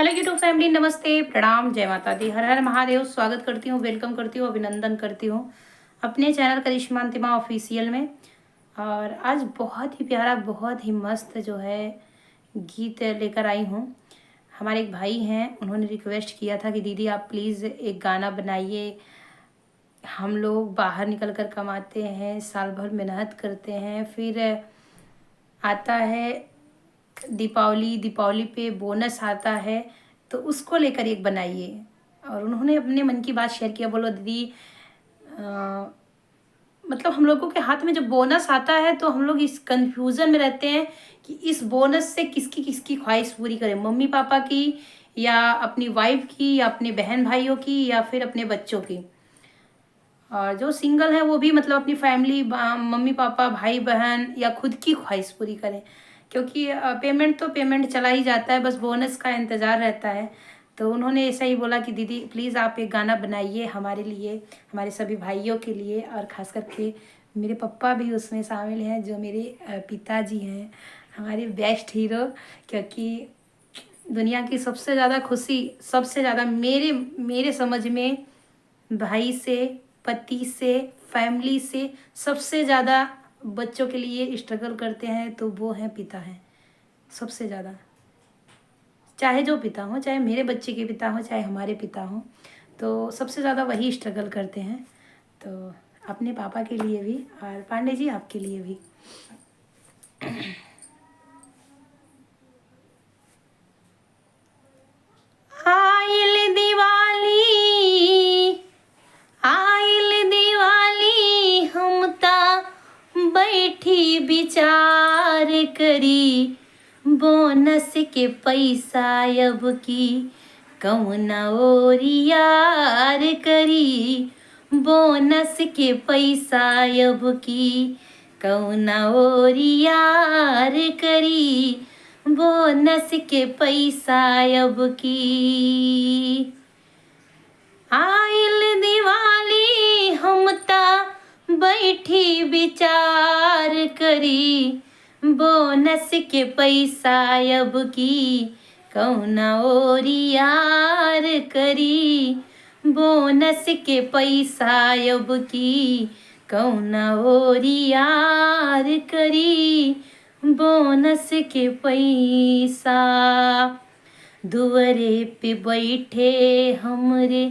Hello YouTube family, नमस्ते, प्रणाम, जय माता दी, हर हर महादेव। स्वागत करती हूँ, वेलकम करती हूँ, अभिनंदन करती हूँ अपने चैनल करिश्मा अंतिमा ऑफिशियल में। और आज बहुत ही प्यारा, बहुत ही मस्त जो है गीत लेकर आई हूँ। हमारे एक भाई हैं, उन्होंने रिक्वेस्ट किया था कि दीदी आप प्लीज़ एक गाना बनाइए। हम लोग बाहर निकल कर कमाते हैं, साल भर मेहनत करते हैं, फिर आता है दीपावली, दीपावली पे बोनस आता है, तो उसको लेकर एक बनाइए। और उन्होंने अपने मन की बात शेयर किया। बोलो दीदी, अ, मतलब हम लोगों के हाथ में जब बोनस आता है तो हम लोग इस कंफ्यूजन में रहते हैं कि इस बोनस से किसकी किसकी ख्वाहिश पूरी करें, मम्मी पापा की या अपनी वाइफ की या अपने बहन भाइयों की या फिर अपने बच्चों की। और जो सिंगल है वो भी मतलब अपनी फैमिली, मम्मी पापा, भाई बहन या खुद की ख्वाहिश पूरी करें। क्योंकि पेमेंट तो पेमेंट चला ही जाता है, बस बोनस का इंतज़ार रहता है। तो उन्होंने ऐसा ही बोला कि दीदी प्लीज़ आप एक गाना बनाइए हमारे लिए, हमारे सभी भाइयों के लिए, और ख़ास करके मेरे पप्पा भी उसमें शामिल हैं, जो मेरे पिताजी हैं, हमारे बेस्ट हीरो। क्योंकि दुनिया की सबसे ज़्यादा खुशी, सबसे ज़्यादा मेरे मेरे समझ में भाई से, पति से, फैमिली से सबसे ज़्यादा बच्चों के लिए स्ट्रगल करते हैं तो वो हैं पिता हैं सबसे ज़्यादा। चाहे जो पिता हो, चाहे मेरे बच्चे के पिता हो, चाहे हमारे पिता हो, तो सबसे ज़्यादा वही स्ट्रगल करते हैं। तो अपने पापा के लिए भी, और पांडे जी आपके लिए भी। आइल दिवाली, आइल दिवाली, हम ता बैठी विचार करी, बोनस के पैसा अब की कौना ओरियार करी, बोनस के पैसा अब की कौना ओरियार करी, बोनस के पैसा अब की। आइल दिवाली, हम ता बैठी विचार करी, बोनस के पैसा अब की कौना ओरियार करी, बोनस के पैसा अब की कौना ओरियार करी, बोनस के पैसा। दुअरे पे बैठे हमरे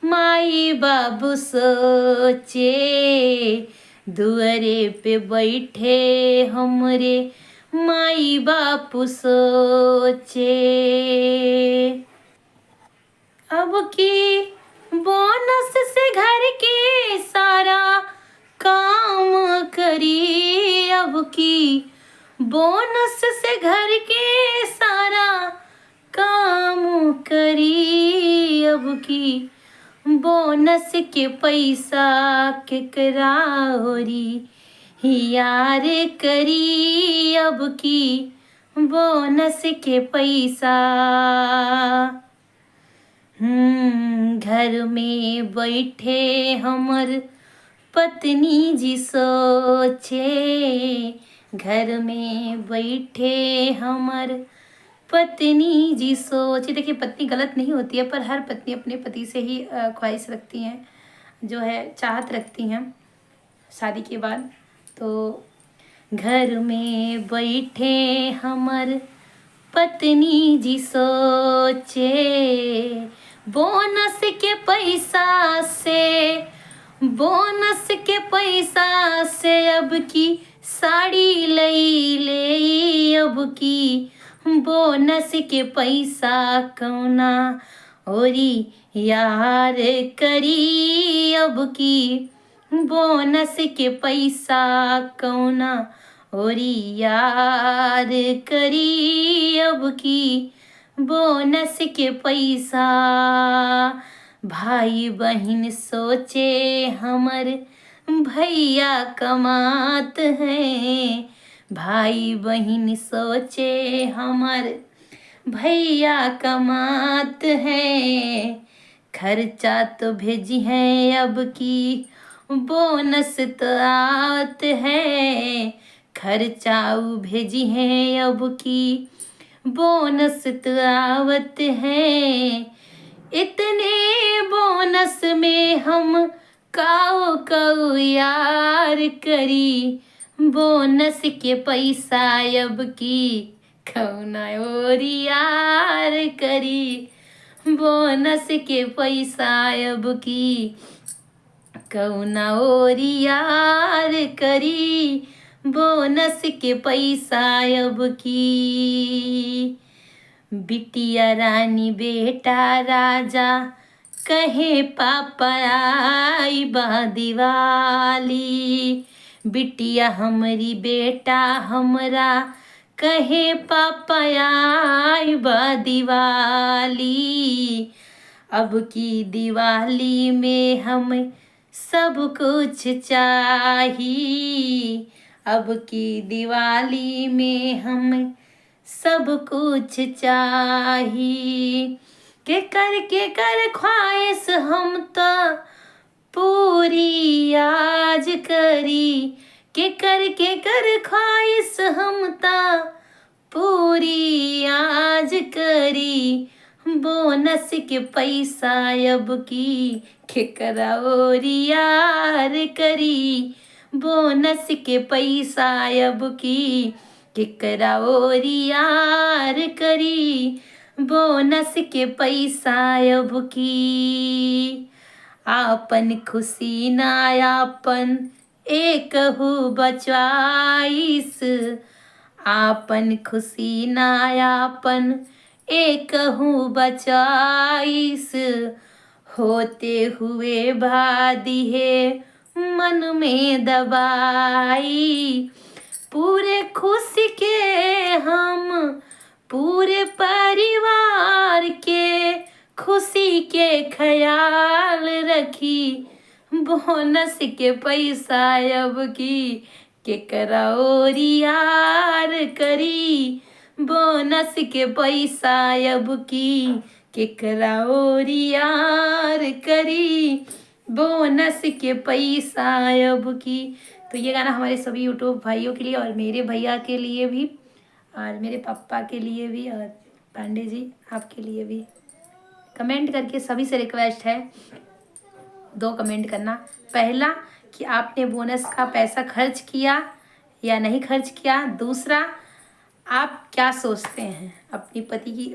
माई बाबू सोचे, दुअरे पे बैठे हमरे माई बापू सोचे, अब की बोनस से घर के सारा काम करी, अब की बोनस से घर के सारा काम करी, अब की बोनस के पैसा केकरा ओरी यार करी, अब की बोनस के पैसा। घर में बैठे हमर पत्नी जी सोचे, घर में बैठे हमर पत्नी जी सोचे। देखिए, पत्नी गलत नहीं होती है, पर हर पत्नी अपने पति से ही ख्वाहिश रखती हैं, जो है चाहत रखती हैं शादी के बाद। तो घर में बैठे हमर पत्नी जी सोचे, बोनस के पैसा से, बोनस के पैसा से अब की साड़ी लई ले, अब की बोनस के पैसा कौना ओरी यार करी, अब की बोनस के पैसा कौना ओरी यार करी, अब की बोनस के पैसा। भाई बहन सोचे हमर भैया कमात हैं, भाई बहन सोचे हमर भैया कमात हैं, खर्चा तो भेजी है अब की बोनस तो आत है, खर्चा भेजी है अब की बोनस तो आवत है, इतने बोनस में हम काऊ काऊ यार करी। बोनस के पैसा अब की कौना और यार करी। बोनस के पैसा अब की कौना और यार करी। बोनस के पैसा अब की। बिटिया रानी बेटा राजा कहे पापा आई बा दिवाली। बिटिया हमरी बेटा हमरा कहे पापा आई बा दिवाली। अब की दिवाली में हमें सब कुछ चाहिए। अब की दिवाली में हमें सब कुछ चाहिए। के कर ख्वाहिश हम तो पूरी आज करी। के कर ख्वाहिश हम तो पूरी आज करी। बोनस के पैसा अब की केकरा और यार करी। बोनस के पैसा अब की केकरा और यार करी। बोनस के पैसा अब की। आपन खुशी ना आपन एक हु बचाइस। आपन खुशी ना आपन एक हूँ बचाइस। होते हुए भादी है मन में दबाई। पूरे खुशी के हम पूरे परिवार के खुशी के ख्याल रखी। बोनस के पैसा अब की केकरा और यार करी। बोनस के पैसा अब की केकरा और यार करी। बोनस के पैसा अब की। तो ये गाना हमारे सभी यूट्यूब भाइयों के लिए और मेरे भैया के लिए भी और मेरे पापा के लिए भी और पांडे जी आपके लिए भी। कमेंट करके सभी से रिक्वेस्ट है 2 कमेंट करना। पहला कि आपने बोनस का पैसा खर्च किया या नहीं खर्च किया। दूसरा आप क्या सोचते हैं, अपनी पति की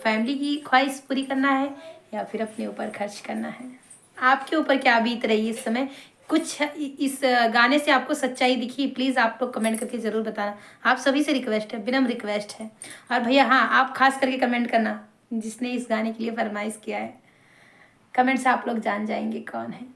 फैमिली की ख्वाहिश पूरी करना है या फिर अपने ऊपर खर्च करना है। आपके ऊपर क्या बीत रही है इस समय। कुछ इस गाने से आपको सच्चाई दिखी, प्लीज़ आप लोग कमेंट करके ज़रूर बताना। आप सभी से रिक्वेस्ट है, विनम्र रिक्वेस्ट है। और भैया हाँ, आप खास करके कमेंट करना जिसने इस गाने के लिए फरमाइश किया है। कमेंट से आप लोग जान जाएंगे कौन है।